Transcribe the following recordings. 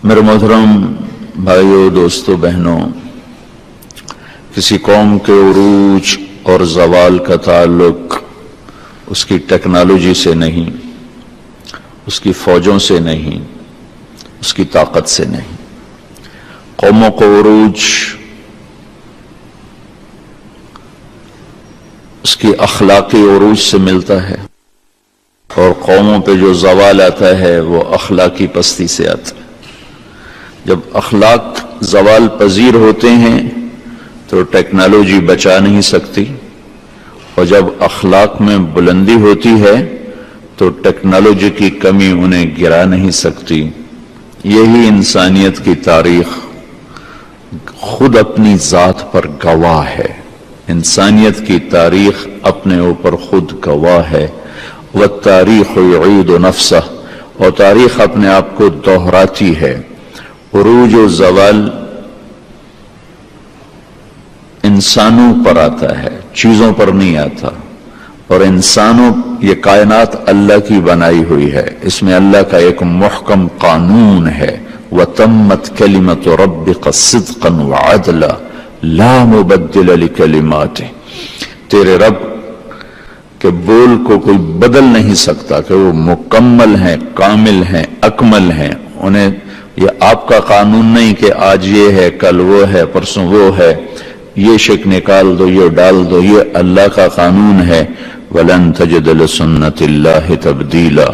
میرے محترم بھائیوں، دوستوں، بہنوں، کسی قوم کے عروج اور زوال کا تعلق اس کی ٹیکنالوجی سے نہیں، اس کی فوجوں سے نہیں، اس کی طاقت سے نہیں۔ قوموں کو عروج اس کی اخلاقی عروج سے ملتا ہے، اور قوموں پہ جو زوال آتا ہے وہ اخلاقی پستی سے آتا ہے۔ جب اخلاق زوال پذیر ہوتے ہیں تو ٹیکنالوجی بچا نہیں سکتی، اور جب اخلاق میں بلندی ہوتی ہے تو ٹیکنالوجی کی کمی انہیں گرا نہیں سکتی۔ یہی انسانیت کی تاریخ خود اپنی ذات پر گواہ ہے۔ انسانیت کی تاریخ اپنے اوپر خود گواہ ہے۔ والتاریخ یعید نفسہ، اور تاریخ اپنے آپ کو دہراتی ہے۔ عروج و زوال انسانوں پر آتا ہے، چیزوں پر نہیں آتا، اور انسانوں، یہ کائنات اللہ کی بنائی ہوئی ہے، اس میں اللہ کا ایک محکم قانون ہے۔ وَتَمَّتْ كَلِمَةُ رَبِّكَ صِدْقًا وَعَدْلًا لَا مُبَدِّلَ لِكَلِمَاتِهِ، تیرے رب کے بول کو کوئی بدل نہیں سکتا، کہ وہ مکمل ہیں، کامل ہیں، اکمل ہیں۔ انہیں یہ آپ کا قانون نہیں کہ آج یہ ہے، کل وہ ہے، پرسوں وہ ہے، یہ شک نکال دو، یہ ڈال دو، یہ اللہ کا قانون ہے۔ وَلَن تَجِدَ لِسُنَّةِ اللَّهِ تَبْدِيلًا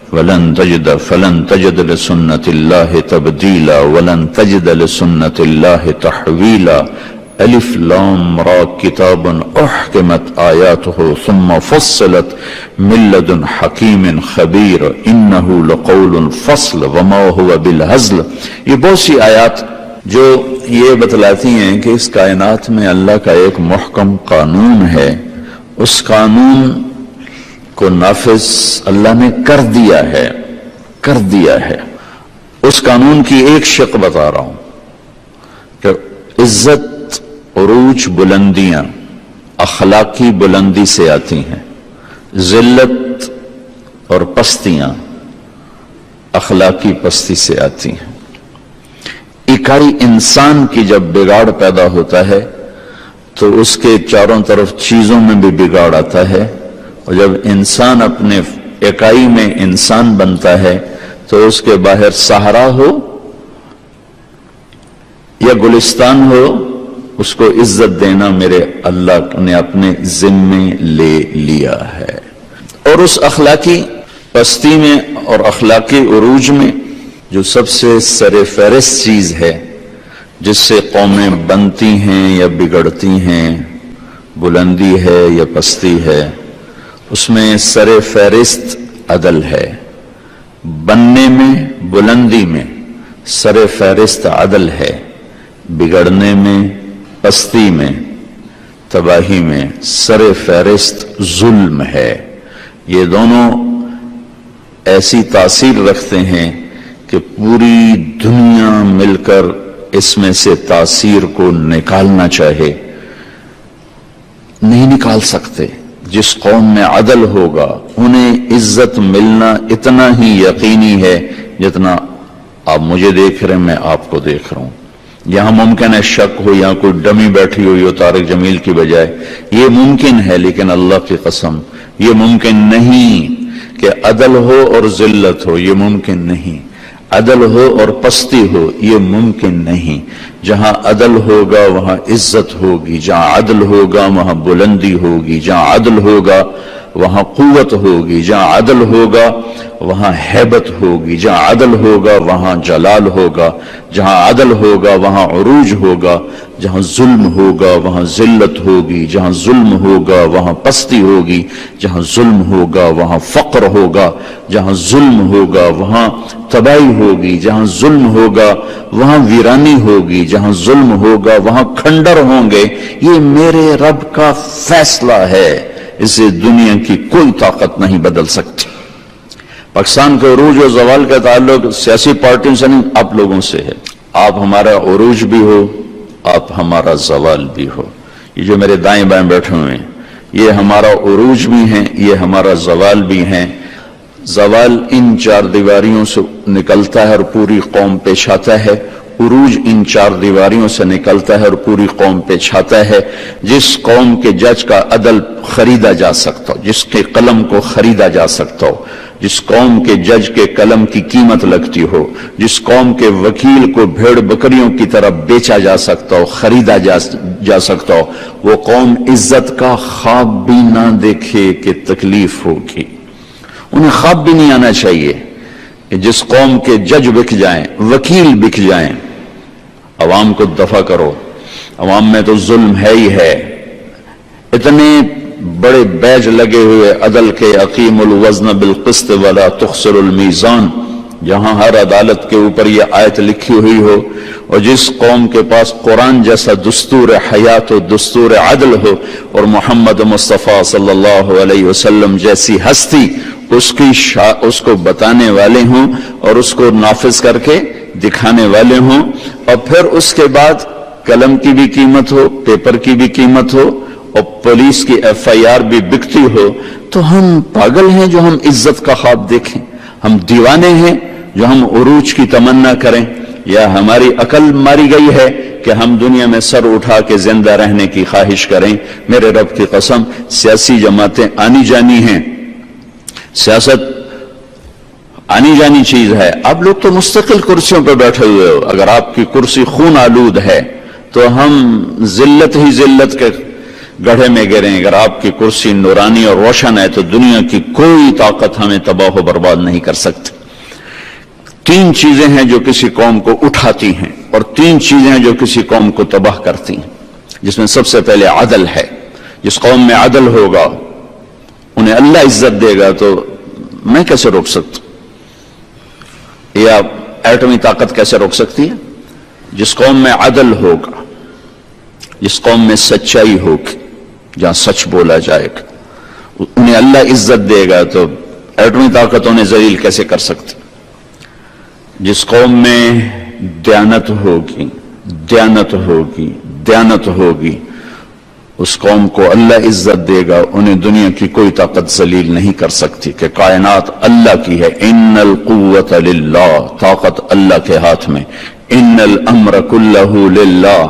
فَلَن تَجِدَ لِسُنَّةِ اللَّهِ تَبْدِيلًا وَلَن تَجِدَ لِسُنَّةِ اللَّهِ تَحْوِيلًا الف لام را کتاب احکمت آیاتہ ثم فصلت من لدن حکیم خبیر انہ لقول فصل وما هو بالہزل۔ یہ بہت سی آیات جو یہ بتلاتی ہیں کہ اس کائنات میں اللہ کا ایک محکم قانون ہے، اس قانون کو نافذ اللہ نے کر دیا ہے۔ اس قانون کی ایک شق بتا رہا ہوں کہ عزت، عروج، بلندیاں اخلاقی بلندی سے آتی ہیں، ذلت اور پستیاں اخلاقی پستی سے آتی ہیں۔ اکائی انسان کی جب بگاڑ پیدا ہوتا ہے تو اس کے چاروں طرف چیزوں میں بھی بگاڑ آتا ہے، اور جب انسان اپنے اکائی میں انسان بنتا ہے تو اس کے باہر صحرا ہو یا گلستان ہو، اس کو عزت دینا میرے اللہ نے اپنے ذمے لے لیا ہے۔ اور اس اخلاقی پستی میں اور اخلاقی عروج میں جو سب سے سر فہرست چیز ہے جس سے قومیں بنتی ہیں یا بگڑتی ہیں، بلندی ہے یا پستی ہے، اس میں سر فہرست عدل ہے۔ بننے میں، بلندی میں سر فہرست عدل ہے، بگڑنے میں، پستی میں، تباہی میں سر فہرست ظلم ہے۔ یہ دونوں ایسی تاثیر رکھتے ہیں کہ پوری دنیا مل کر اس میں سے تاثیر کو نکالنا چاہے، نہیں نکال سکتے۔ جس قوم میں عدل ہوگا انہیں عزت ملنا اتنا ہی یقینی ہے جتنا آپ مجھے دیکھ رہے ہیں، میں آپ کو دیکھ رہا ہوں۔ یہاں ممکن ہے شک ہو، یہاں کوئی ڈمی بیٹھی ہوئی ہو طارق جمیل کی بجائے، یہ ممکن ہے، لیکن اللہ کی قسم یہ ممکن نہیں کہ عدل ہو اور ذلت ہو، یہ ممکن نہیں۔ عدل ہو اور پستی ہو، یہ ممکن نہیں۔ جہاں عدل ہوگا وہاں عزت ہوگی، جہاں عدل ہوگا وہاں بلندی ہوگی، جہاں عدل ہوگا وہاں قوت ہوگی، جہاں عدل ہوگا وہاں ہیبت ہوگی، جہاں عدل ہوگا وہاں جلال ہوگا، جہاں عدل ہوگا وہاں عروج ہوگا، جہاں ظلم ہوگا وہاں ذلت ہوگی، جہاں ظلم ہوگا وہاں پستی ہوگی، جہاں ظلم ہوگا وہاں فقر ہوگا، جہاں ظلم ہوگا وہاں تباہی ہوگی، جہاں ظلم ہوگا وہاں ویرانی ہوگی، جہاں ظلم ہوگا وہاں کھنڈر ہوں گے۔ یہ میرے رب کا فیصلہ ہے، اسے دنیا کی کوئی طاقت نہیں بدل سکتی۔ پاکستان کے عروج و زوال کا تعلق سیاسی پارٹیوں سے نہیں، آپ لوگوں سے ہے۔ آپ ہمارا عروج بھی ہو، آپ ہمارا زوال بھی ہو۔ یہ جو میرے دائیں بائیں بیٹھے ہوئے ہیں، یہ ہمارا عروج بھی ہیں، یہ ہمارا زوال بھی ہیں۔ زوال ان چار دیواریوں سے نکلتا ہے اور پوری قوم پہ چھاتا ہے، عروج ان چار دیواریوں سے نکلتا ہے اور پوری قوم پہ چھاتا ہے۔ جس قوم کے جج کا عدل خریدا جا سکتا ہو، جس کے قلم کو خریدا جا سکتا ہو، جس قوم کے جج کے قلم کی قیمت لگتی ہو، جس قوم کے وکیل کو بھیڑ بکریوں کی طرح بیچا جا سکتا ہو، خریدا جا سکتا ہو، وہ قوم عزت کا خواب بھی نہ دیکھے کہ تکلیف ہوگی۔ انہیں خواب بھی نہیں آنا چاہیے کہ جس قوم کے جج بک جائیں، وکیل بک جائیں۔ عوام کو دفع کرو، عوام میں تو ظلم ہے ہی ہے، اتنے بڑے بیج لگے ہوئے عدل کے، اقیم الوزن بالقسط ولا تخسر المیزان، جہاں ہر عدالت کے اوپر یہ آیت لکھی ہوئی ہو، اور جس قوم کے پاس قرآن جیسا دستور حیات و دستور عدل ہو، اور محمد مصطفیٰ صلی اللہ علیہ وسلم جیسی ہستی اس کو بتانے والے ہوں اور اس کو نافذ کر کے دکھانے والے ہوں، اور پھر اس کے بعد قلم کی بھی قیمت ہو، پیپر کی بھی قیمت ہو، اور پولیس کی ایف آئی آر بھی بکتی ہو، تو ہم پاگل ہیں جو ہم عزت کا خواب دیکھیں؟ ہم دیوانے ہیں جو ہم عروج کی تمنا کریں؟ یا ہماری عقل ماری گئی ہے کہ ہم دنیا میں سر اٹھا کے زندہ رہنے کی خواہش کریں؟ میرے رب کی قسم، سیاسی جماعتیں آنی جانی ہیں، سیاست آنی جانی چیز ہے۔ آپ لوگ تو مستقل کرسیوں پہ بیٹھے ہوئے ہو، اگر آپ کی کرسی خون آلود ہے تو ہم ذلت ہی ذلت کے گڑھے میں گریں۔ اگر آپ کی کرسی نورانی اور روشن ہے تو دنیا کی کوئی طاقت ہمیں تباہ و برباد نہیں کر سکتی۔ تین چیزیں ہیں جو کسی قوم کو اٹھاتی ہیں، اور تین چیزیں ہیں جو کسی قوم کو تباہ کرتی ہیں، جس میں سب سے پہلے عدل ہے۔ جس قوم میں عدل ہوگا انہیں اللہ عزت دے گا، تو میں کیسے روک سکتا ہوں؟ یا ایٹمی طاقت کیسے روک سکتی ہے؟ جس قوم میں عدل ہوگا، جس قوم میں سچائی ہوگی، جہاں سچ بولا جائے گا، انہیں اللہ عزت دے گا، تو ایٹمی طاقت انہیں ذلیل کیسے کر سکتی؟ جس قوم میں دیانت ہوگی، دیانت ہوگی، دیانت ہوگی، اس قوم کو اللہ عزت دے گا، انہیں دنیا کی کوئی طاقت ذلیل نہیں کر سکتی، کہ کائنات اللہ کی ہے۔ ان القوت للہ، طاقت اللہ کے ہاتھ میں۔ ان الامر کلہ للہ،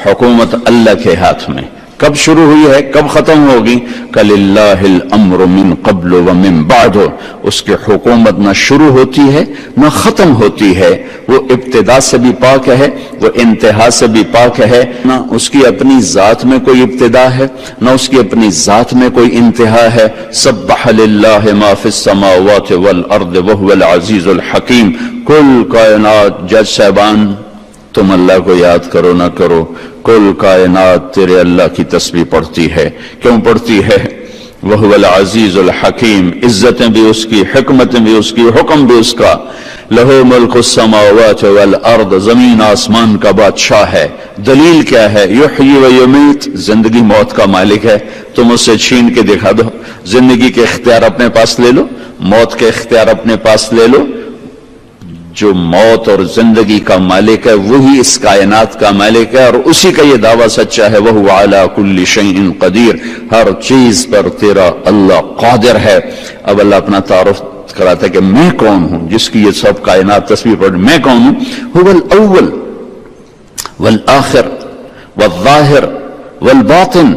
حکومت اللہ کے ہاتھ میں۔ کب شروع ہوئی ہے، کب ختم ہوگی؟ کللہ الامر من قبل ومن بعد، اس کی حکومت نہ شروع ہوتی ہے نہ ختم ہوتی ہے، وہ ابتدا سے بھی پاک ہے، وہ انتہا سے بھی پاک ہے، نہ اس کی اپنی ذات میں کوئی ابتدا ہے نہ اس کی اپنی ذات میں کوئی انتہا ہے۔ سبح للہ ما فی السماوات والارض وهو العزیز الحکیم۔ کل کائنات، جج صاحبان تم اللہ کو یاد کرو نہ کرو، کل کائنات تیرے اللہ کی تسبیح پڑھتی ہے۔ کیوں پڑھتی ہے؟ وَهُوَ الْعَزِيزُ الْحَكِيمُ، عزتیں بھی اس کی، حکمتیں بھی اس کی، حکم بھی اس کا۔ لَهُ مُلْكُ السَّمَاوَاتِ وَالْأَرْضِ، زمین آسمان کا بادشاہ ہے۔ دلیل کیا ہے؟ یحیی و یمیت، زندگی موت کا مالک ہے۔ تم اسے چھین کے دکھا دو، زندگی کے اختیار اپنے پاس لے لو، موت کے اختیار اپنے پاس لے لو۔ جو موت اور زندگی کا مالک ہے وہی اس کائنات کا مالک ہے، اور اسی کا یہ دعویٰ سچا ہے، وَهُوَ عَلَى كُلِّ شَيْءٍ قَدِيرٌ، ہر چیز پر تیرا اللہ قادر ہے۔ اب اللہ اپنا تعارف کراتا ہے کہ میں کون ہوں، جس کی یہ سب کائنات تسبیح پڑھ، میں کون ہوں؟ هو الاول والآخر والظاہر والباطن،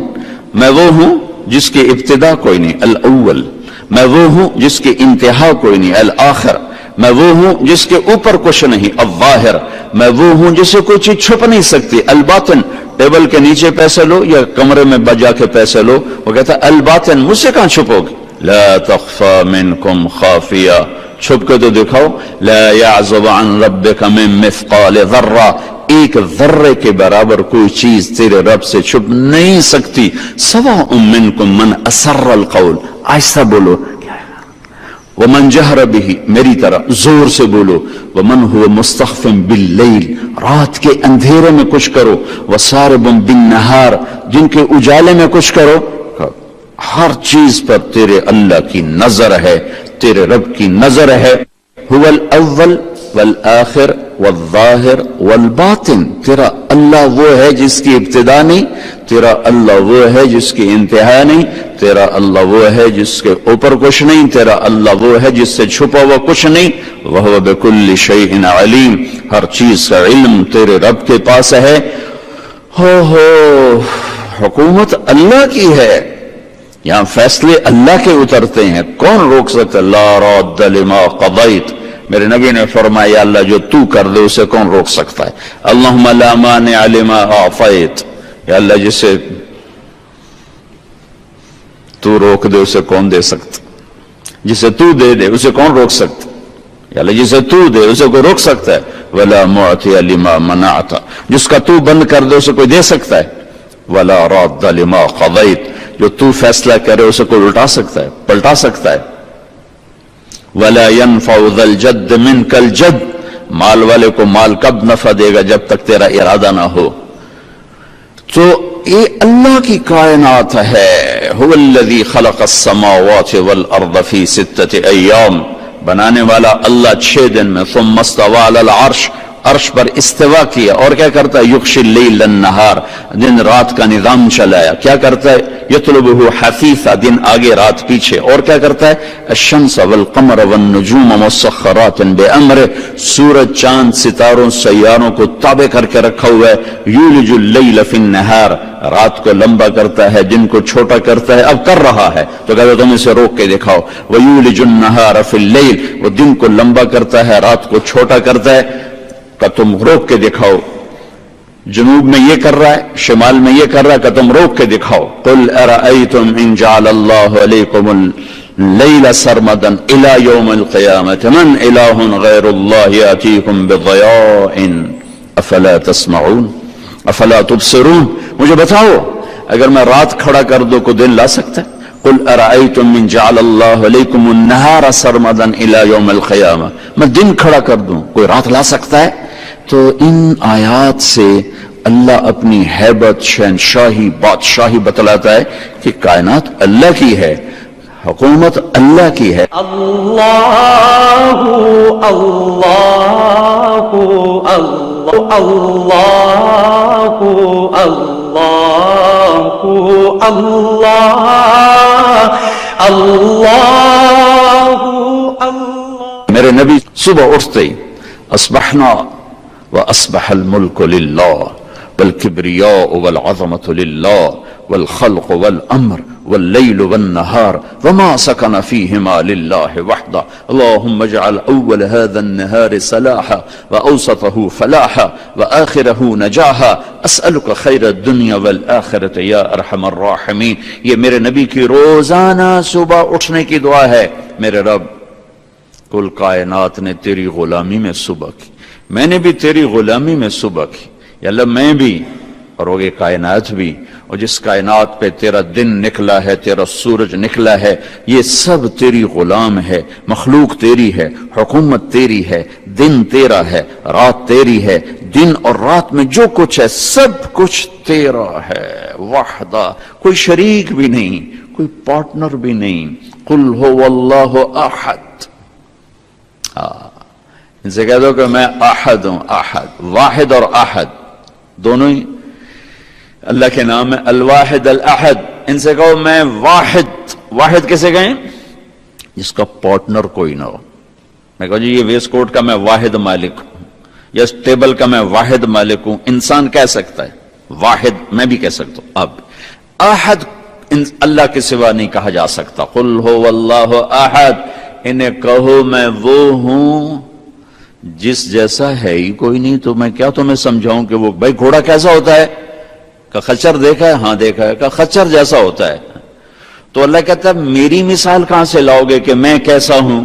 میں وہ ہوں جس کی ابتدا کوئی نہیں، الاول، میں وہ ہوں جس کی انتہا کوئی نہیں، الآخر، میں وہ ہوں جس کے اوپر کچھ نہیں، الظاہر، میں وہ ہوں جسے کوئی چیز چھپ نہیں سکتی، الباطن، ٹیبل کے نیچے پیسے لو یا کمرے میں بجا کے پیسے لو، وہ کہتا ہے الباطن، مجھ سے کہاں چھپو گے؟ لا تخفى منکم خافیہ، چھپ کے تو دکھاؤ۔ لا يعزب عن ربک من مثقال ذرہ، ایک ذرے کے برابر کوئی چیز تیرے رب سے چھپ نہیں سکتی۔ سواء منکم من اسر القول، آہستہ بولو، ومن جہر بہ، میری طرح زور سے بولو، ومن هو مستخف باللیل، رات کے اندھیرے میں کچھ کرو، وسارب بالنہار، جن کے اجالے میں کچھ کرو۔ ہر چیز پر تیرے اللہ کی نظر ہے، تیرے رب کی نظر ہے۔ هو الاول والآخر والظاہر والباطن. تیرا اللہ وہ ہے جس کی ابتدا نہیں، تیرا اللہ وہ ہے جس کی انتہا نہیں، تیرا اللہ وہ ہے جس کے اوپر کچھ نہیں، تیرا اللہ وہ ہے جس سے چھپا ہوا کچھ نہیں. وَهُوَ بِكُلِّ شَيْءٍ عَلِيمٌ. ہر چیز کا علم تیرے رب کے پاس ہے. ہو حکومت اللہ کی ہے، یہاں فیصلے اللہ کے اترتے ہیں. کون روک سکتا؟ لا راد لما قضیت. میرے نبی نے فرمایا اللہ جو تو کر دے اسے کون روک سکتا ہے. اللہم لا مانع لما اعطیت. یا اللہ جسے تو روک دے اسے کون دے سکتا؟ جسے تو دے دے اسے کون روک سکتا؟ یا اللہ جسے تو دے اسے کوئی روک سکتا ہے؟ ولا معطی لما منعت. جس کا تو بند کر دے اسے کوئی دے سکتا ہے؟ ولا راد لما قضیت. جو تو فیصلہ کرے اسے کوئی الٹا سکتا ہے، پلٹا سکتا ہے؟ ولا ينفع ذا الجد منك الجد. مال والے کو مال کب نفع دے گا؟ جب تک تیرا ارادہ نہ ہو. تو یہ اللہ کی کائنات ہے. هو الذي خلق السماوات والارض في 6 ایام. بنانے والا اللہ 6 دن میں. ثم استوى على العرش. عرش پر استوا کیا. اور کیا کرتا ہے؟ یغشی اللیل النہار. دن رات کا نظام چلایا. کیا کرتا ہے؟ یطلبہ حثیثا. دن آگے رات پیچھے. اور کیا کرتا ہے؟ الشمس والقمر والنجوم مسخرات بامرہ. سورج چاند ستاروں سیاروں کو تابع کر کے رکھا ہوا ہے. یولج اللیل فی النہار. رات کو لمبا کرتا ہے، دن کو چھوٹا کرتا ہے. اب کر رہا ہے تو کہتا ہے تم اسے روک کے دکھاؤ. ویولج النہار فی اللیل. وہ دن کو لمبا کرتا ہے، رات کو چھوٹا کرتا ہے. کہ تم روک کے دکھاؤ. جنوب میں یہ کر رہا ہے، شمال میں یہ کر رہا ہے، کہ تم روک کے دکھاؤ. قل ارأیتم ان جعل اللہ علیکم اللیل سرمدا الى یوم القیامت من الہ غیر اللہ یاتیکم بضیاء افلا تسمعون افلا تبصرون. مجھے بتاؤ اگر میں رات کھڑا کر دوں کو دن لا سکتا ہے؟ قل ارأیتم من جعل اللہ علیکم النہار سرمدا الى یوم القیامہ. میں دن کھڑا کر دوں کوئی رات لا سکتا ہے؟ تو ان آیات سے اللہ اپنی ہیبت، شہنشاہی، بادشاہی بتلاتا ہے کہ کائنات اللہ کی ہے، حکومت اللہ کی ہے. اللہ اللہ اللہ اللہ اللہ اللہ. میرے نبی صبح اٹھتے ہی اصبحنا وأصبح الملك لله والكبرياء والعظمة لله والخلق والأمر والليل والنهار وما سكن فيهما لله وحده. اللهم اجعل أول هذا النهار صلاحا وأوسطه فلاحا وآخره نجاحا. أسألك خير الدنيا والآخرة يا أرحم الراحمين. یہ میرے نبی کی روزانہ صبح اٹھنے کی دعا ہے. میرے رب کل کائنات نے تیری غلامی میں صبح کی، میں نے بھی تیری غلامی میں صبح کی. یا اللہ میں بھی اور وہ یہ کائنات بھی، اور جس کائنات پہ تیرا دن نکلا ہے، تیرا سورج نکلا ہے، یہ سب تیری غلام ہے. مخلوق تیری ہے، حکومت تیری ہے، دن تیرا ہے، رات تیری ہے. دن اور رات میں جو کچھ ہے سب کچھ تیرا ہے وحدہ. کوئی شریک بھی نہیں، کوئی پارٹنر بھی نہیں. قل هو اللہ احد. ان سے کہہ دو کہ میں احد ہوں. احد، واحد اور احد دونوں ہی اللہ کے نام ہے. الواحد الاحد. ان سے کہو میں واحد. واحد کیسے کہیں؟ جس کا پارٹنر کوئی نہ ہو. میں کہو جی یہ ویسٹ کوٹ کا میں واحد مالک ہوں، یا اس ٹیبل کا میں واحد مالک ہوں. انسان کہہ سکتا ہے واحد، میں بھی کہہ سکتا ہوں. اب احد اللہ کے سوا نہیں کہا جا سکتا. قل هو اللہ احد. انہیں کہو میں وہ ہوں جس جیسا ہے ہی کوئی نہیں. تو میں کیا تمہیں سمجھاؤں کہ وہ بھائی گھوڑا کیسا ہوتا ہے؟ کہ خچر دیکھا ہے؟ ہاں دیکھا ہے. کہ خچر جیسا ہوتا ہے. تو اللہ کہتا ہے میری مثال کہاں سے لاؤ گے کہ میں کیسا ہوں؟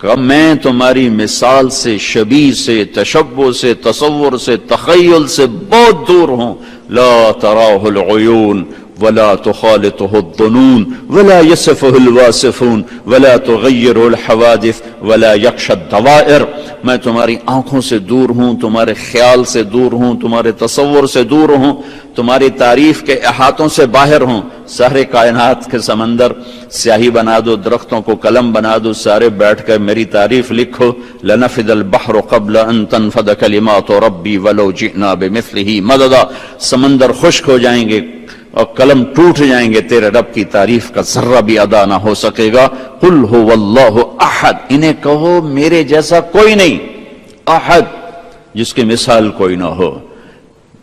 کہ میں تمہاری مثال سے، شبیہ سے، تشبہ سے، تصور سے، تخیل سے بہت دور ہوں. لا تراہ العیون ولا تخالطه الظنون ولا يصفه الواصفون ولا تغيره الحوادث ولا یخشی الدوائر، میں تمہاری آنکھوں سے دور ہوں، تمہارے خیال سے دور ہوں، تمہارے تصور سے دور ہوں، تمہاری تعریف کے احاطوں سے باہر ہوں۔ سارے کائنات کے سمندر سیاہی بنا دو، درختوں کو قلم بنا دو، سارے بیٹھ کر میری تعریف لکھو۔ لنفد البحر قبل ان تنفد کلمات ربی ولو جئنا بمثلہ مددا، سمندر خشک ہو جائیں گے اور قلم ٹوٹ جائیں گے، تیرے رب کی تعریف کا ذرہ بھی ادا نہ ہو سکے گا۔ قل هو اللہ احد، انہیں کہو میرے جیسا کوئی نہیں، احد جس کی مثال کوئی نہ ہو،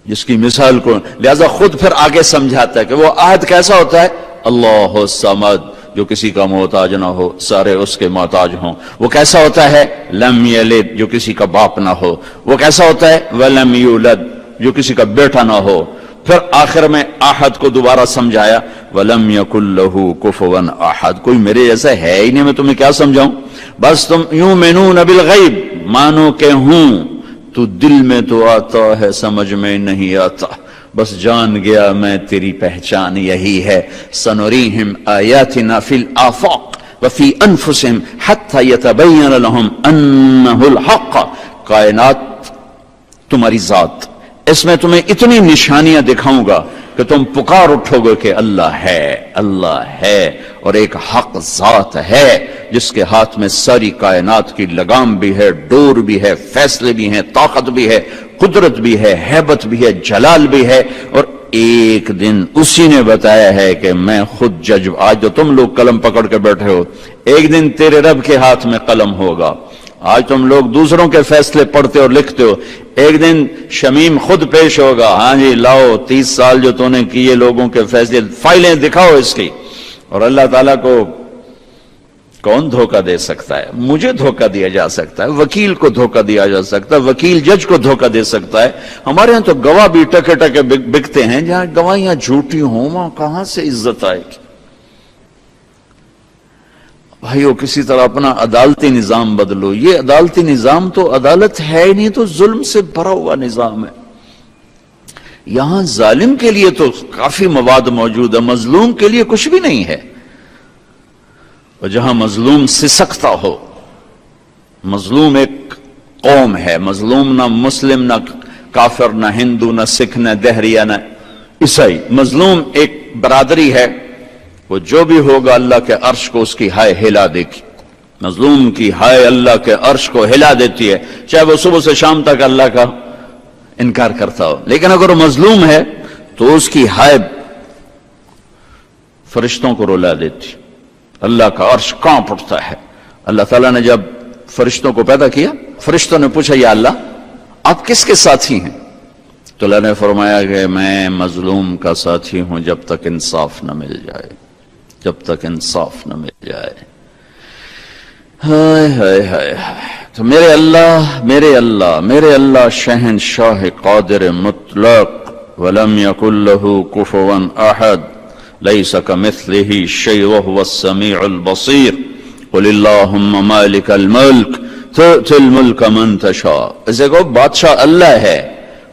جس کی مثال کو، لہذا خود پھر آگے سمجھاتا ہے کہ وہ احد کیسا ہوتا ہے؟ اللہ الصمد، جو کسی کا محتاج نہ ہو، سارے اس کے محتاج ہوں۔ وہ کیسا ہوتا ہے؟ لم یلد، جو کسی کا باپ نہ ہو۔ وہ کیسا ہوتا ہے؟ ولم یولد، جو کسی کا بیٹا نہ ہو۔ پھر آخر میں احد کو دوبارہ سمجھایا، وَلَمْ يَكُنْ لَهُ كُفُوًا أَحَدٌ، کوئی میرے جیسا ہے ہی نہیں، میں تمہیں کیا سمجھاؤں؟ بس تم یؤمنون بالغیب، مانو کہ ہوں، تو دل میں تو آتا ہے، سمجھ میں نہیں آتا، بس جان گیا میں تیری پہچان یہی ہے۔ سنریہم آیاتنا فی الآفاق وفی انفسہم حتی یتبین لہم انہ الحق، کائنات تمہاری ذات، اس میں تمہیں اتنی نشانیاں دکھاؤں گا کہ تم پکار اٹھو گے کہ اللہ ہے، اللہ ہے، اور ایک حق ذات ہے جس کے ہاتھ میں ساری کائنات کی لگام بھی ہے، ڈور بھی ہے، فیصلے بھی ہیں، طاقت بھی ہے، قدرت بھی ہے، ہیبت بھی ہے، جلال بھی ہے، اور ایک دن اسی نے بتایا ہے کہ میں خود جج، آج جو تم لوگ قلم پکڑ کے بیٹھے ہو، ایک دن تیرے رب کے ہاتھ میں قلم ہوگا۔ آج تم لوگ دوسروں کے فیصلے پڑھتے اور لکھتے ہو، ایک دن شمیم خود پیش ہوگا، ہاں جی لاؤ 30 سال جو تو نے کیے لوگوں کے فیصلے، فائلیں دکھاؤ اس کی۔ اور اللہ تعالیٰ کو کون دھوکہ دے سکتا ہے؟ مجھے دھوکہ دیا جا سکتا ہے، وکیل کو دھوکہ دیا جا سکتا ہے، وکیل جج کو دھوکہ دے سکتا ہے۔ ہمارے ہاں تو گواہ بھی ٹکے ٹکے بکتے ہیں، جہاں گواہیاں جھوٹی ہوں وہاں کہاں سے عزت آئے گی؟ بھائیو کسی طرح اپنا عدالتی نظام بدلو۔ یہ عدالتی نظام تو عدالت ہے ہی نہیں، تو ظلم سے بھرا ہوا نظام ہے۔ یہاں ظالم کے لیے تو کافی مواد موجود ہے، مظلوم کے لیے کچھ بھی نہیں ہے۔ اور جہاں مظلوم سسکتا ہو، مظلوم ایک قوم ہے، مظلوم نہ مسلم، نہ کافر، نہ ہندو، نہ سکھ، نہ دہریہ، نہ عیسائی، مظلوم ایک برادری ہے، وہ جو بھی ہوگا اللہ کے عرش کو اس کی ہائے ہلا دے گی۔ مظلوم کی ہائے اللہ کے عرش کو ہلا دیتی ہے، چاہے وہ صبح سے شام تک اللہ کا انکار کرتا ہو، لیکن اگر وہ مظلوم ہے تو اس کی ہائے فرشتوں کو رلا دیتی، اللہ کا عرش کانپ اٹھتا ہے۔ اللہ تعالیٰ نے جب فرشتوں کو پیدا کیا، فرشتوں نے پوچھا یا اللہ آپ کس کے ساتھی ہیں؟ تو اللہ نے فرمایا کہ میں مظلوم کا ساتھی ہوں جب تک انصاف نہ مل جائے، جب تک انصاف نہ مل جائے۔ ہائے ہائے ہائے، تو میرے اللہ شہنشاہ قادر مطلق، ولم یکن لہ کفوا احد، لیس کمثلہ شیء وہو السمیع البصیر، قل اللہم مالک الملک تؤتی الملک من تشاء، اسے کہو بادشاہ اللہ ہے،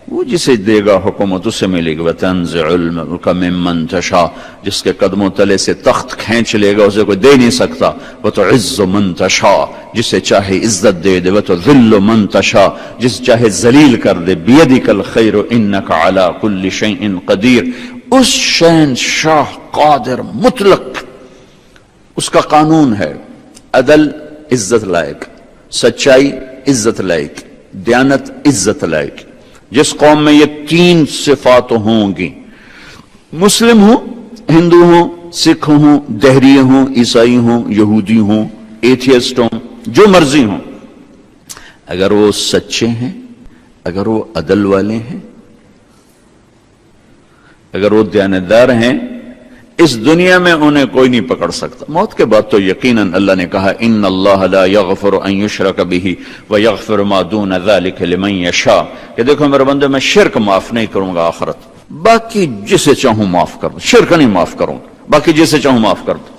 وہ جسے دے گا حکومت اسے ملے گی، وَتَنزِعُ الْمُلْكَ مِمَّن تَشَاءُ، جس کے قدموں تلے سے تخت کھینچ لے گا اسے کوئی دے نہیں سکتا، وَتُعِزُّ مَن تَشَاءُ، جسے چاہے عزت دے دے، وَتُذِلُّ مَن تَشَاءُ، جس چاہے ذلیل کر دے، بِيَدِكَ الْخَيْرُ إِنَّكَ عَلَى كُلِّ شَيْءٍ قَدِيرٌ۔ اس شہنشاہ قادر مطلق، اس کا قانون ہے عدل عزت لائق، سچائی عزت لائق، دیانت عزت لائق۔ جس قوم میں یہ 3 صفات ہوں گی، مسلم ہوں، ہندو ہوں، سکھ ہوں، دہری ہوں، عیسائی ہوں، یہودی ہوں، ایتھیسٹ ہوں، جو مرضی ہوں، اگر وہ سچے ہیں، اگر وہ عدل والے ہیں، اگر وہ دیانتدار ہیں، اس دنیا میں انہیں کوئی نہیں پکڑ سکتا۔ موت کے بعد تو یقیناً اللہ نے کہا ان اللہ لا یغفر ان یشرک بہ ویغفر ما دون ذلک لمن یشاء، کہ دیکھو میرے بندے میں شرک معاف نہیں کروں گا آخرت، باقی جسے چاہوں معاف کر دوں، شرک نہیں معاف کروں گا، باقی جسے چاہوں معاف کر دوں،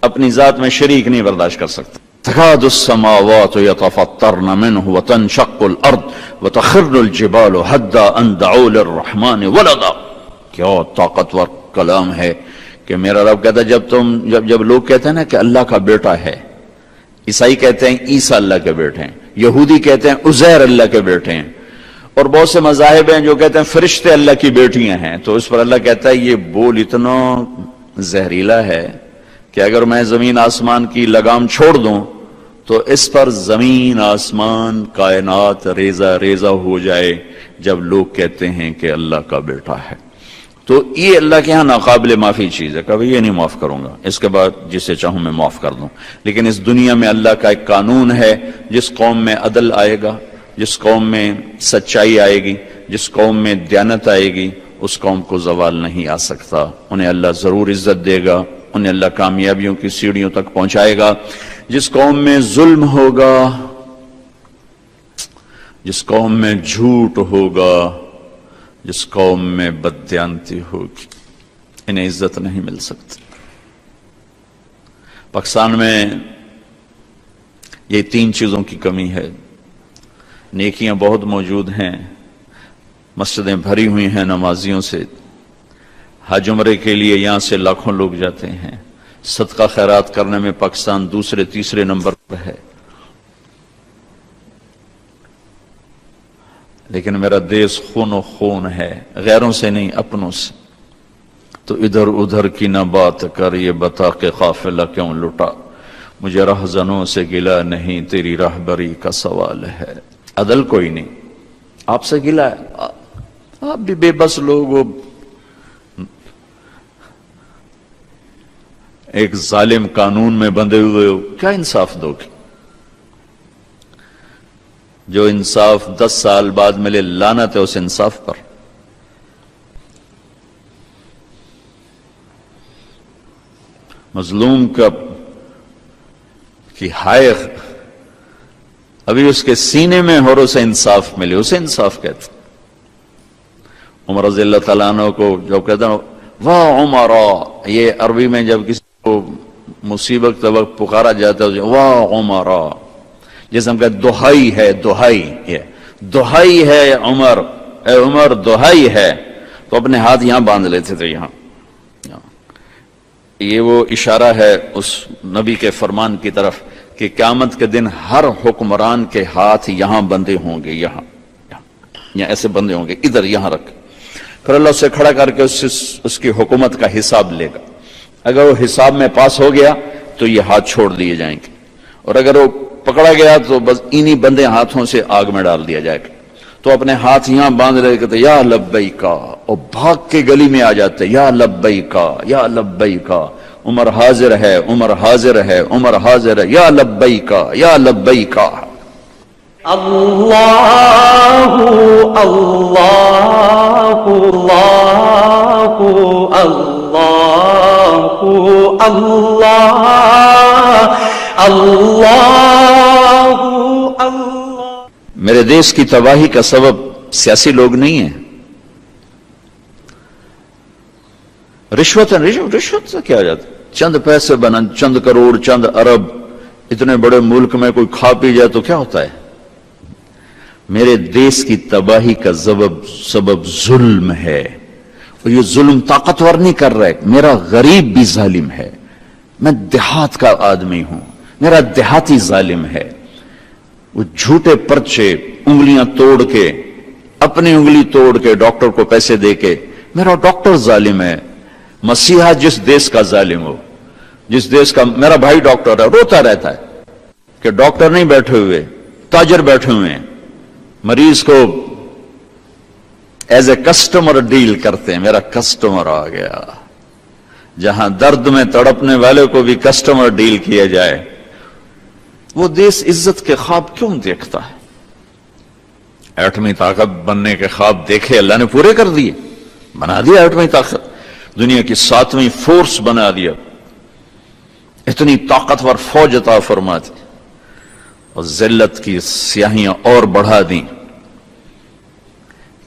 اپنی ذات میں شریک نہیں برداشت کر سکتا۔ تکاد السماوات یتفطرن منہ وتنشق الارض وتخر الجبال حدا ان دعوا للرحمن ولدا۔ کیا طاقتور کلام ہے کہ میرا رب کہتا ہے جب لوگ کہتے ہیں نا کہ اللہ کا بیٹا ہے، عیسائی کہتے ہیں عیسیٰ اللہ کے بیٹے ہیں، یہودی کہتے ہیں عزیر اللہ کے بیٹے ہیں، اور بہت سے مذاہب ہیں جو کہتے ہیں فرشتے اللہ کی بیٹیاں ہیں. تو اس پر اللہ کہتا ہے یہ بول اتنا زہریلا ہے کہ اگر میں زمین آسمان کی لگام چھوڑ دوں تو اس پر زمین آسمان کائنات ریزہ ریزہ ہو جائے جب لوگ کہتے ہیں کہ اللہ کا بیٹا ہے. تو یہ اللہ کے ہاں ناقابل معافی چیز ہے. کبھی یہ نہیں معاف کروں گا، اس کے بعد جسے چاہوں میں معاف کر دوں. لیکن اس دنیا میں اللہ کا ایک قانون ہے، جس قوم میں عدل آئے گا، جس قوم میں سچائی آئے گی، جس قوم میں دیانت آئے گی، اس قوم کو زوال نہیں آ سکتا. انہیں اللہ ضرور عزت دے گا، انہیں اللہ کامیابیوں کی سیڑھیوں تک پہنچائے گا. جس قوم میں ظلم ہوگا، جس قوم میں جھوٹ ہوگا، جس قوم میں بددیانتی ہوگی، انہیں عزت نہیں مل سکتی. پاکستان میں یہ 3 چیزوں کی کمی ہے. نیکیاں بہت موجود ہیں، مسجدیں بھری ہوئی ہیں نمازیوں سے، حج عمرے کے لیے یہاں سے لاکھوں لوگ جاتے ہیں، صدقہ خیرات کرنے میں پاکستان دوسرے تیسرے نمبر پر ہے. لیکن میرا دیس خون و خون ہے، غیروں سے نہیں اپنوں سے. تو ادھر ادھر کی نہ بات کر، یہ بتا کہ قافلہ کیوں لٹا، مجھے رہزنوں سے گلہ نہیں، تیری راہبری کا سوال ہے. عدل کوئی نہیں، آپ سے گلہ ہے، آپ بھی بے بس لوگ ہو. ایک ظالم قانون میں بندھے ہوئے ہو، کیا انصاف دو گے؟ جو انصاف 10 سال بعد ملے، لعنت ہے اس انصاف پر. مظلوم کا کی ہائے ابھی اس کے سینے میں ہو، اسے انصاف ملے، اسے انصاف کہتے. عمر رضی اللہ تعالیٰ عنہ کو جو کہتے ہیں واہ عمر، یہ عربی میں جب کسی کو مصیبت کا وقت پکارا جاتا ہے واہ عمر، جیسے ہم کہتے دہائی ہے، دہائی ہے، دہائی ہے عمر، اے عمر دہائی ہے. تو اپنے ہاتھ یہاں باندھ لیتے تھے، یہاں. یہ وہ اشارہ ہے اس نبی کے فرمان کی طرف کہ قیامت کے دن ہر حکمران کے ہاتھ یہاں بندے ہوں گے، یہاں ایسے بندے ہوں گے، ادھر یہاں رکھ. پھر اللہ اسے کھڑا کر کے اس کی حکومت کا حساب لے گا. اگر وہ حساب میں پاس ہو گیا تو یہ ہاتھ چھوڑ دیے جائیں گے، اور اگر وہ پکڑا گیا تو بس انہی بندے ہاتھوں سے آگ میں ڈال دیا جائے گا. تو اپنے ہاتھ یہاں باندھ رہے کہتے یا لبیکا، اور بھاگ کے گلی میں آ جاتے یا لبیکا یا لبیکا، عمر حاضر ہے، عمر حاضر ہے، عمر حاضر ہے، یا لبیکا یا لبیکا. اللہ اللہ اللہ اللہ اللہ اللہ. میرے دیس کی تباہی کا سبب سیاسی لوگ نہیں ہیں. رشوت سے کیا جاتا ہے؟ چند پیسے بنا، چند کروڑ، چند ارب، اتنے بڑے ملک میں کوئی کھا پی جائے تو کیا ہوتا ہے؟ میرے دیس کی تباہی کا سبب ظلم ہے. اور یہ ظلم طاقتور نہیں کر رہا ہے، میرا غریب بھی ظالم ہے. میں دیہات کا آدمی ہوں، میرا دیہاتی ظالم ہے. وہ جھوٹے پرچے، انگلیاں توڑ کے، اپنی انگلی توڑ کے ڈاکٹر کو پیسے دے کے، میرا ڈاکٹر ظالم ہے. مسیحا جس دیس کا ظالم ہو، جس دیس کا، میرا بھائی ڈاکٹر ہے، روتا رہتا ہے کہ ڈاکٹر نہیں بیٹھے ہوئے، تاجر بیٹھے ہوئے ہیں، مریض کو ایز اے کسٹمر ڈیل کرتے ہیں. میرا کسٹمر آ گیا. جہاں درد میں تڑپنے والے کو بھی کسٹمر ڈیل کیا جائے، وہ دیس عزت کے خواب کیوں دیکھتا ہے؟ ایٹمی طاقت بننے کے خواب دیکھے، اللہ نے پورے کر دیے، بنا دیا ایٹمی طاقت، دنیا کی 7ویں فورس بنا دیا، اتنی طاقتور فوج عطا فرما دی، اور ذلت کی سیاہیاں اور بڑھا دیں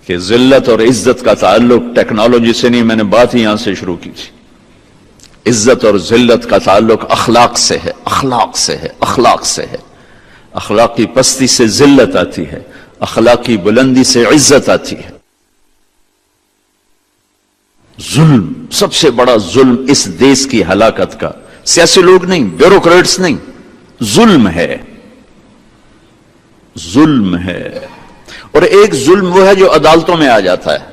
کہ ذلت اور عزت کا تعلق ٹیکنالوجی سے نہیں. میں نے بات ہی یہاں سے شروع کی تھی. عزت اور ذلت کا تعلق اخلاق سے ہے، اخلاق سے ہے، اخلاق سے ہے. اخلاقی پستی سے ذلت آتی ہے، اخلاقی بلندی سے عزت آتی ہے. ظلم، سب سے بڑا ظلم اس دیس کی ہلاکت کا، سیاسی لوگ نہیں، بیوروکریٹس نہیں، ظلم ہے، ظلم ہے. اور ایک ظلم وہ ہے جو عدالتوں میں آ جاتا ہے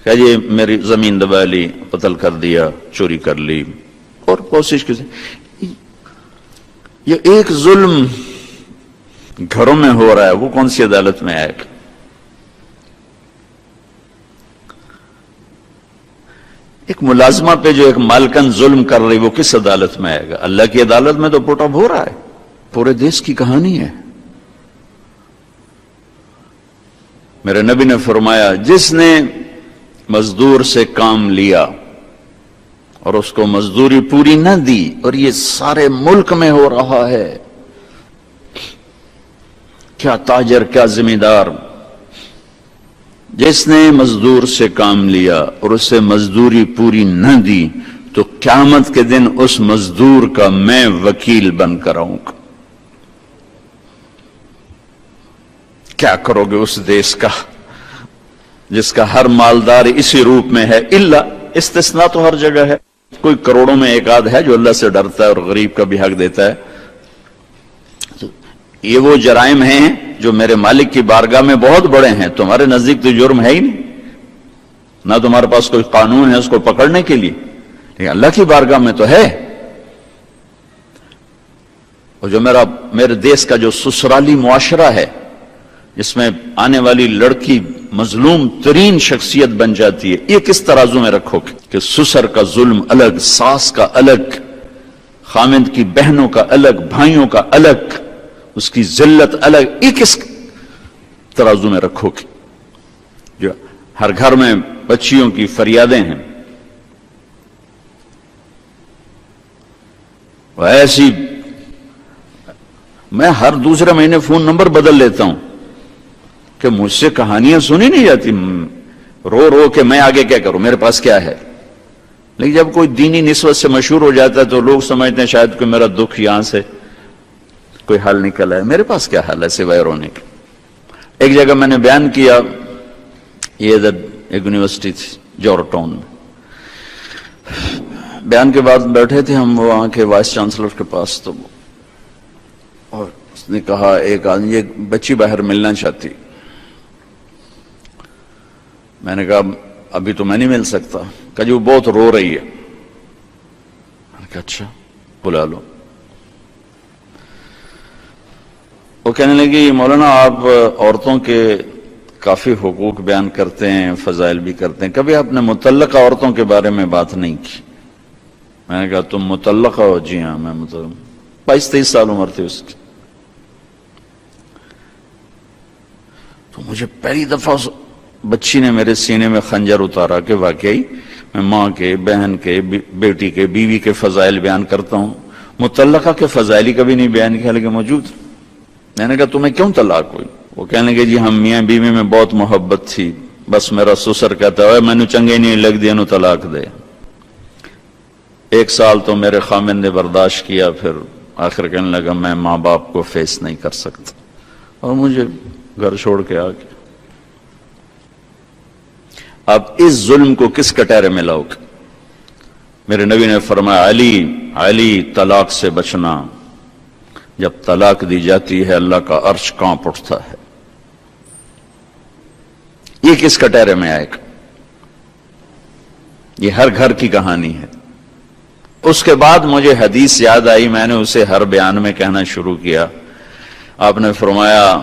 کہ یہ میری زمین دبا لی، قتل کر دیا، چوری کر لی اور کوشش کی. یہ ایک ظلم گھروں میں ہو رہا ہے، وہ کون سی عدالت میں آئے گا؟ ایک ملازمہ پہ جو ایک مالکن ظلم کر رہی وہ کس عدالت میں آئے گا؟ اللہ کی عدالت میں تو پٹ اپ ہو رہا ہے. پورے دیش کی کہانی ہے. میرے نبی نے فرمایا جس نے مزدور سے کام لیا اور اس کو مزدوری پوری نہ دی، اور یہ سارے ملک میں ہو رہا ہے، کیا تاجر کیا ذمہ دار، جس نے مزدور سے کام لیا اور اسے مزدوری پوری نہ دی تو قیامت کے دن اس مزدور کا میں وکیل بن کر آؤں گا. کیا کرو گے اس دیش کا جس کا ہر مالدار اسی روپ میں ہے؟ الا استثناء تو ہر جگہ ہے. کوئی کروڑوں میں ایک آدھ ہے جو اللہ سے ڈرتا ہے اور غریب کا بھی حق دیتا ہے. یہ وہ جرائم ہیں جو میرے مالک کی بارگاہ میں بہت بڑے ہیں. تمہارے نزدیک تو جرم ہے ہی نہیں، نہ تمہارے پاس کوئی قانون ہے اس کو پکڑنے کے لیے، لیکن اللہ کی بارگاہ میں تو ہے. اور جو میرے دیش کا جو سسرالی معاشرہ ہے، جس میں آنے والی لڑکی مظلوم ترین شخصیت بن جاتی ہے، یہ کس ترازو میں رکھو گے کہ سسر کا ظلم الگ، ساس کا الگ، خامند کی بہنوں کا الگ، بھائیوں کا الگ، اس کی ذلت الگ، یہ کس ترازو میں رکھو گے؟ جو ہر گھر میں بچیوں کی فریادیں ہیں، وہ ایسی، میں ہر دوسرے مہینے فون نمبر بدل لیتا ہوں کہ مجھ سے کہانیاں سنی نہیں جاتی، رو رو کے میں آگے کیا کروں، میرے پاس کیا ہے. لیکن جب کوئی دینی نسبت سے مشہور ہو جاتا ہے تو لوگ سمجھتے ہیں شاید کہ میرا دکھ یہاں سے کوئی حل نکل ہے. میرے پاس کیا حل ہے سوائے رونے کے. ایک جگہ میں نے بیان کیا، یہ ادھر ایک یونیورسٹی تھی جورج ٹاؤن میں. بیان کے بعد بیٹھے تھے ہم وہاں کے وائس چانسلر کے پاس، تو اور اس نے کہا ایک آدمی، ایک بچی باہر ملنا چاہتی. میں نے کہا ابھی تو میں نہیں مل سکتا. کہا جی وہ بہت رو رہی ہے. میں نے کہا اچھا بلا لو. وہ کہنے لگی مولانا آپ عورتوں کے کافی حقوق بیان کرتے ہیں، فضائل بھی کرتے ہیں، کبھی آپ نے مطلقہ عورتوں کے بارے میں بات نہیں کی. میں نے کہا تم مطلقہ ہو؟ جی ہاں میں مطلق، 22-23 سال عمر تھی اس کی. تو مجھے پہلی دفعہ بچی نے میرے سینے میں خنجر اتارا کہ واقعی میں ماں کے، بہن کے، بیٹی کے، بیوی کے فضائل بیان کرتا ہوں، مطلقہ کے فضائل ہی کبھی نہیں بیان کیا، لیکن موجود. میں نے کہا تمہیں کیوں طلاق ہوئی؟ وہ کہنے لگے جی ہم میاں بیوی میں بہت محبت تھی، بس میرا سسر کہتا ہے میں نے چنگے نہیں لگ دیا نو طلاق دے. 1 سال تو میرے خامن نے برداشت کیا، پھر آخر کہنے لگا میں ماں باپ کو فیس نہیں کر سکتا، اور مجھے گھر چھوڑ کے آ گیا. اب اس ظلم کو کس کٹہرے میں لاؤ گے؟ میرے نبی نے فرمایا علی طلاق سے بچنا. جب طلاق دی جاتی ہے اللہ کا عرش کانپ اٹھتا ہے. یہ کس کٹہرے میں آئے گا؟ یہ ہر گھر کی کہانی ہے. اس کے بعد مجھے حدیث یاد آئی، میں نے اسے ہر بیان میں کہنا شروع کیا. آپ نے فرمایا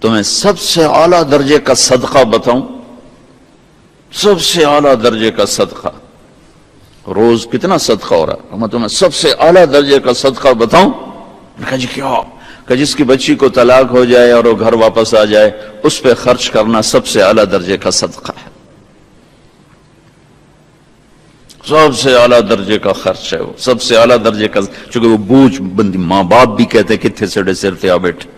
تمہیں سب سے اعلیٰ درجے کا صدقہ بتاؤں؟ سب سے اعلیٰ درجے کا صدقہ، روز کتنا صدقہ ہو رہا ہے، میں تمہیں سب سے اعلیٰ درجے کا صدقہ بتاؤں؟ کہا جی کیا؟ کہ جس کی بچی کو طلاق ہو جائے اور وہ گھر واپس آ جائے اس پہ خرچ کرنا سب سے اعلیٰ درجے کا صدقہ ہے. سب سے اعلیٰ درجے کا خرچ ہے وہ، سب سے اعلیٰ درجے کا، چونکہ وہ بوجھ بندی، ماں باپ بھی کہتے کتنے سڑے سرتے آ بیٹھے،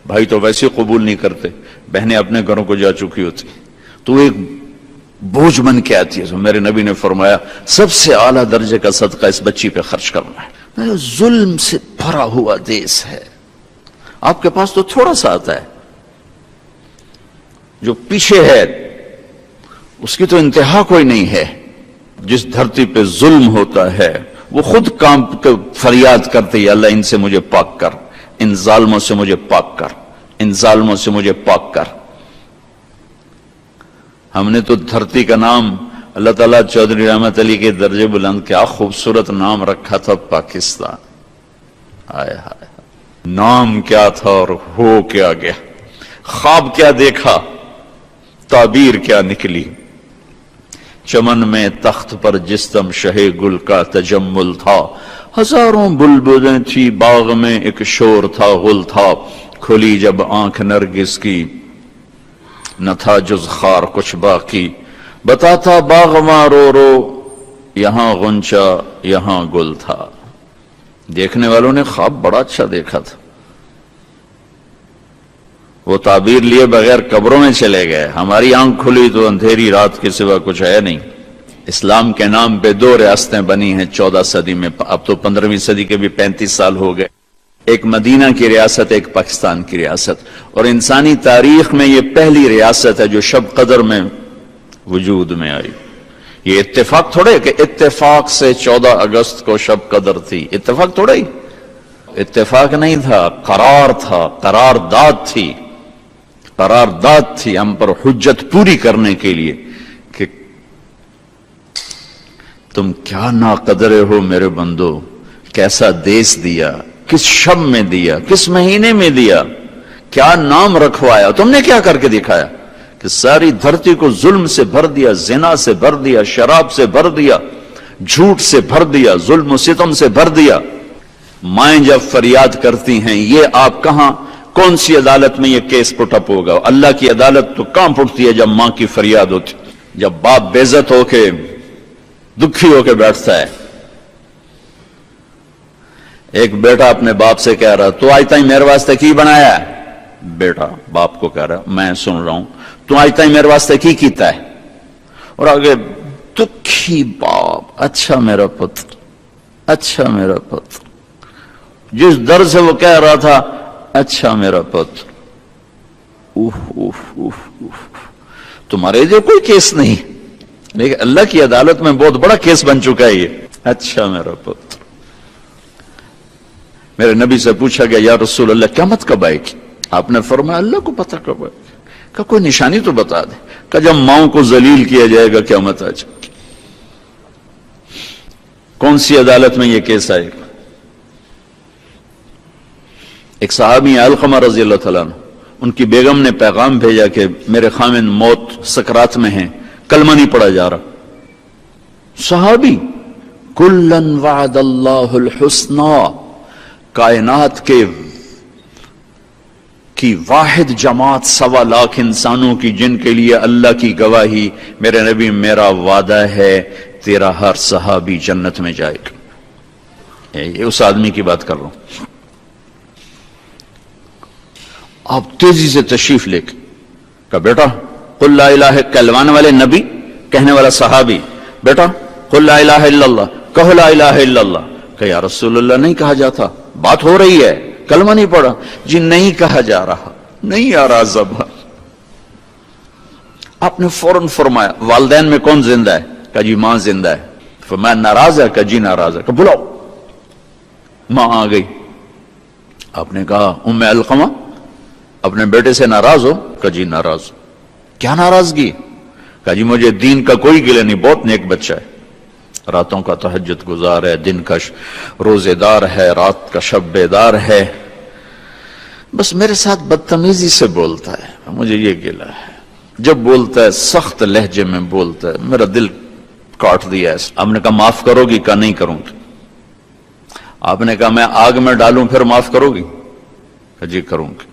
بھائی تو ویسے قبول نہیں کرتے، بہنیں اپنے گھروں کو جا چکی ہوتی، تو ایک بوجھ بن کے آتی ہے. تو میرے نبی نے فرمایا سب سے اعلیٰ درجے کا صدقہ اس بچی پہ خرچ کرنا ہے. ظلم سے بھرا ہوا دیس ہے. آپ کے پاس تو تھوڑا سا آتا ہے، جو پیچھے ہے اس کی تو انتہا کوئی نہیں ہے. جس دھرتی پہ ظلم ہوتا ہے وہ خود کام فریاد کرتے یا اللہ ان سے مجھے پاک کر، ان ظالموں سے مجھے پاک کر، ان ظالموں سے مجھے پاک کر۔ ہم نے تو دھرتی کا نام اللہ تعالیٰ چودھری رحمت علی کے درجے بلند، کیا خوبصورت نام رکھا تھا پاکستان، آئے ہائے نام کیا تھا اور ہو کیا گیا، خواب کیا دیکھا، تعبیر کیا نکلی۔ چمن میں تخت پر جستم شہ گل کا تجمل تھا، ہزاروں بلبلیں تھی باغ میں ایک شور تھا غل تھا، کھلی جب آنکھ نرگس کی نہ تھا جز خار کچھ باقی، بتاتا باغ ماں رو رو یہاں غنچہ یہاں گل تھا۔ دیکھنے والوں نے خواب بڑا اچھا دیکھا تھا، وہ تعبیر لیے بغیر قبروں میں چلے گئے۔ ہماری آنکھ کھلی تو اندھیری رات کے سوا کچھ ہے نہیں۔ اسلام کے نام پہ 2 ریاستیں بنی ہیں 14 صدی میں، اب تو 15ویں صدی کے بھی 35 سال ہو گئے، ایک مدینہ کی ریاست، ایک پاکستان کی ریاست، اور انسانی تاریخ میں یہ پہلی ریاست ہے جو شب قدر میں وجود میں آئی۔ یہ اتفاق تھوڑے کہ اتفاق سے 14 اگست کو شب قدر تھی، اتفاق تھوڑا ہی، اتفاق نہیں تھا، قرار تھا، قرارداد تھی، قرارداد تھی ہم پر حجت پوری کرنے کے لیے کہ تم کیا ناقدرے ہو میرے بندو، کیسا دیس دیا، کس شب میں دیا، کس مہینے میں دیا، کیا نام رکھوایا، تم نے کیا کر کے دکھایا کہ ساری دھرتی کو ظلم سے بھر دیا، زنا سے بھر دیا، شراب سے بھر دیا، جھوٹ سے بھر دیا، ظلم و ستم سے بھر دیا۔ مائیں جب فریاد کرتی ہیں یہ آپ کہاں، کون سی عدالت میں یہ کیس پٹ اپ ہوگا؟ اللہ کی عدالت تو کہاں پٹتی ہے جب ماں کی فریاد ہوتی، جب باپ بے عزت ہو کے دکھی ہو کے بیٹھتا ہے۔ ایک بیٹا اپنے باپ سے کہہ رہا، تو آج تک میرے واسطے کی بنایا ہے؟ بیٹا باپ کو کہہ رہا، میں سن رہا ہوں، تو آج تک میرے واسطے کی کیتا ہے؟ اور آگے دکھی باپ، اچھا میرا پتر، اچھا میرا پتر، جس در سے وہ کہہ رہا تھا اچھا میرا پتر، اوف اوف اوف اوف، تمہارے جو کوئی کیس نہیں، لیکن اللہ کی عدالت میں بہت بڑا کیس بن چکا ہے یہ، اچھا میرا پتر۔ میرے نبی سے پوچھا گیا یا رسول اللہ قیامت کب آئے گی؟ آپ نے فرمایا اللہ کو پتہ کب آئے گی، کہ کوئی نشانی تو بتا دے، کہ جب ماؤں کو ذلیل کیا جائے گا قیامت آ جائے گی۔ کون سی عدالت میں یہ کیس آئے گا؟ ایک صحابی علقمہ رضی اللہ تعالیٰ عنہ، ان کی بیگم نے پیغام بھیجا کہ میرے خامن موت سکرات میں ہیں، کلمہ نہیں پڑھا جا رہا۔ صحابی، کلن وعد اللہ الحسنى، کائنات کی واحد جماعت 1.25 لاکھ انسانوں کی جن کے لیے اللہ کی گواہی، میرے نبی میرا وعدہ ہے تیرا ہر صحابی جنت میں جائے گا۔ یہ اس آدمی کی بات کر رہا ہوں۔ آپ تیزی سے تشریف لے کے کہا بیٹا قل لا الہ، کہلوانے والے نبی، کہنے والا صحابی، بیٹا قل لا الہ الا اللہ، کہو لا الہ الا اللہ۔ کہ یا رسول اللہ نہیں کہا جاتا، بات ہو رہی ہے، کلمہ نہیں پڑھا۔ جی نہیں کہا جا رہا، نہیں آ رہا زبان۔ آپ نے فوراً فرمایا والدین میں کون زندہ ہے؟ کہ جی ماں زندہ ہے۔ فرمایا ناراض ہے؟ کہ جی ناراض ہے۔ کہ بلاؤ۔ ماں آ گئی۔ آپ نے کہا ام علقمہ اپنے بیٹے سے ناراض ہو؟ کہ جی ناراض۔ کیا ناراضگی؟ کہ جی مجھے دین کا کوئی گلہ نہیں، بہت نیک بچہ ہے، راتوں کا تہجد گزار ہے، دن کا روزے دار ہے، رات کا شب بیدار ہے، بس میرے ساتھ بدتمیزی سے بولتا ہے، مجھے یہ گلہ ہے، جب بولتا ہے سخت لہجے میں بولتا ہے، میرا دل کاٹ دیا ہے۔ آپ نے کہا معاف کرو گی؟ کہ نہیں کروں گی۔ آپ نے کہا میں آگ میں ڈالوں پھر معاف کرو گی؟ کہ جی کروں گی۔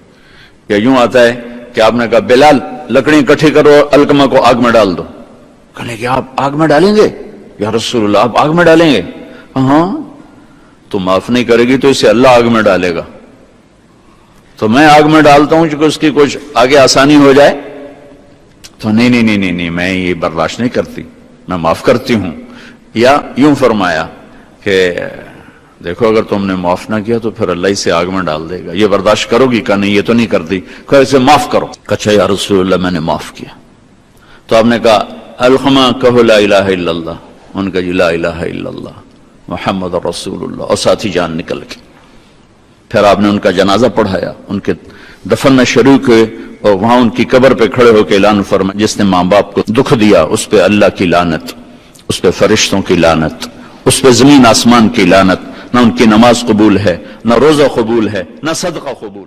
یا یوں آتا ہے کہ آپ نے کہا بلال لکڑی اکٹھی کرو، علقمہ کو آگ میں ڈال دو۔ کہنے کہ آپ آگ میں ڈالیں گے؟ یا رسول اللہ آپ آگ میں ڈالیں گے؟ ہاں، تو معاف نہیں کرے گی تو اسے اللہ آگ میں ڈالے گا، تو میں آگ میں ڈالتا ہوں چونکہ اس کی کچھ آگے آسانی ہو جائے۔ تو نہیں میں یہ برداشت نہیں کرتی، میں معاف کرتی ہوں۔ یا یوں فرمایا کہ دیکھو اگر تم نے معاف نہ کیا تو پھر اللہ اسے آگ میں ڈال دے گا، یہ برداشت کرو گی؟ کہ نہیں یہ تو نہیں کرتی۔ کہ اسے معاف کرو۔ اچھا یا رسول اللہ میں نے معاف کیا۔ تو آپ نے کہا علقمہ کہو لا الہ الا اللہ۔ ان کا جی لا الہ الا اللہ۔ محمد رسول اللہ، اور ساتھی جان نکل گئی۔ پھر آپ نے ان کا جنازہ پڑھایا، ان کے دفن میں شریک ہوئے، اور وہاں ان کی قبر پہ کھڑے ہو کے اعلان فرمایا جس نے ماں باپ کو دکھ دیا اس پہ اللہ کی لعنت، اس پہ فرشتوں کی لعنت، اس پہ زمین آسمان کی لعنت، نہ ان کی نماز قبول ہے، نہ روزہ قبول ہے، نہ صدقہ قبول۔